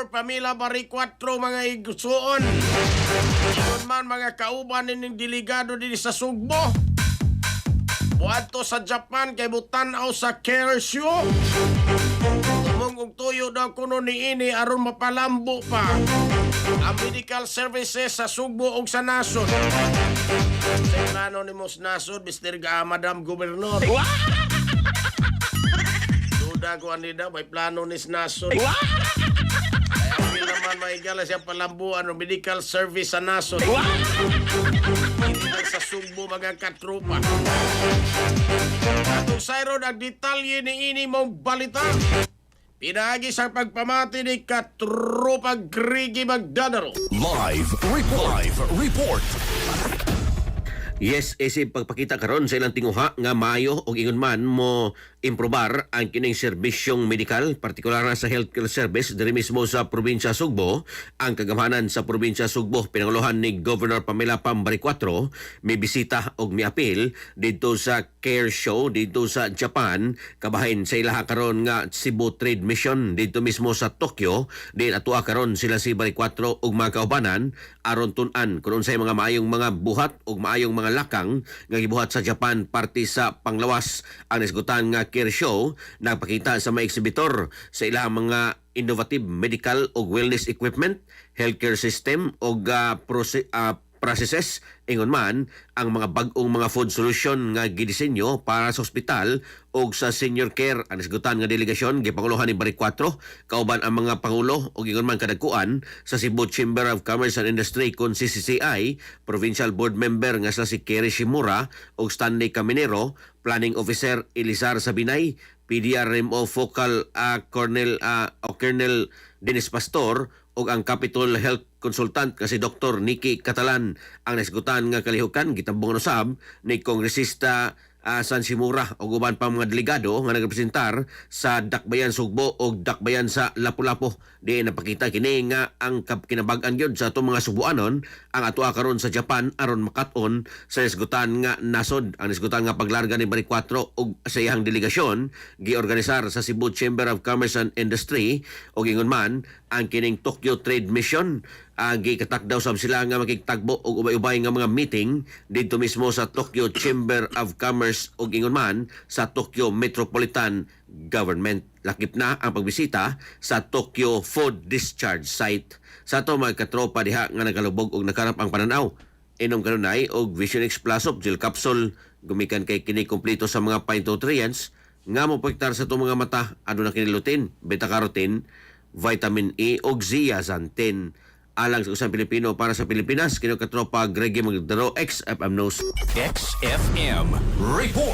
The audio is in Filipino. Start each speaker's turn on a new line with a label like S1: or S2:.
S1: Gobernador Pamela Bari 4 mga igsuon. Ingon man mga kauban ning delegado dinhi sa Sugbo. Buadto sa Japan kay butan-aw sa care show. Mong tuyo daw kuno niini aron mapalambo pa ang medical services sa Sugbo ug sa nasod. Sa anonymous nasod, Mr. Madam Gobernador. Duda ko anida may plano ni nasod. Kaya apil naman maigala siya palambuan ang medical service sa nasod. Hindi lang sa Sugbo mga katropa. Atong sayro nagdetalye ni ini mong balita. Pinagi sa pagpamati ni katropa Grigi Magdadaro.
S2: Live report.
S3: Yes, isip pagpakita karon sa ilang tinguha nga maayo og ingon man mo improbar ang kining serbisyong medikal, partikular na sa healthcare service diri mismo sa probinsya Sugbo. Ang kagamanan sa probinsya Sugbo pinanguluhan ni Governor Pamela Bari 4 may bisita og miapil dito sa care show dito sa Japan kabahin sa ilaha karon nga Cebu Trade Mission dito mismo sa Tokyo. Din atua karon sila si Bari 4 og mga kaubanan aron tun-an kung unsay mga maayong mga buhat og maayong mga lakang nga gibuhat sa Japan parte sa panglawas. Ang nasgutan nga care show nagpakita sa mga exhibitor sa ilang mga innovative medical o wellness equipment, healthcare system o processes. Ingon man ang mga bag-ong mga food solution nga gidisenyo para sa ospital o sa senior care. Ang nasgutan nga delegasyon gipanguluhan ni Bari 4 kauban ang mga pangulo o ingon man kadagkuan sa Cebu Chamber of Commerce and Industry kon CCCI, provincial board member nga si Kerry Shimura o Stanley Caminero, planning officer Elizar Sabinay, PDRMO focal Colonel Dennis Pastor o ang Capitol Health Consultant kasi Dr. Nikki Catalan. Ang nasgutan nga kalihukan gitambong usab ni Kongresista San Simura o guban pa mga delegado nga nagrepresentar sa Dakbayan Sugbo o Dakbayan sa Lapu-Lapu. Di napakita kini nga ang kinabag-an gyud sa atong mga Subuanon ang atua karon sa Japan aron makat-on sa isgutan nga nasod. Ang isgutan nga paglarga ni Bari 4 og sa iyang delegasyon giorganisar sa Cebu Chamber of Commerce and Industry o ingon man ang kining Tokyo Trade Mission. Gikatak daw sab sila nga makikitagbo og ubay-ubay nga mga meeting dito mismo sa Tokyo Chamber of Commerce o ingon man sa Tokyo Metropolitan Government. Lakip na ang pagbisita sa Tokyo Food Discharge Site. Sa ato mga katropa diha nga nagalubog og nakarap ang pananaw. Inom kanunay og Vision X Plus of Gel Capsule gumikan kay kini kompleto sa mga phytonutrients nga mopektar sa itong mga mata. Ano na kini lutein, beta-carotene, vitamin E og zeaxanthin. Alang sa usang Pilipino para sa Pilipinas, kino katropa Gregi Magdaro, XFM News.
S2: XFM report.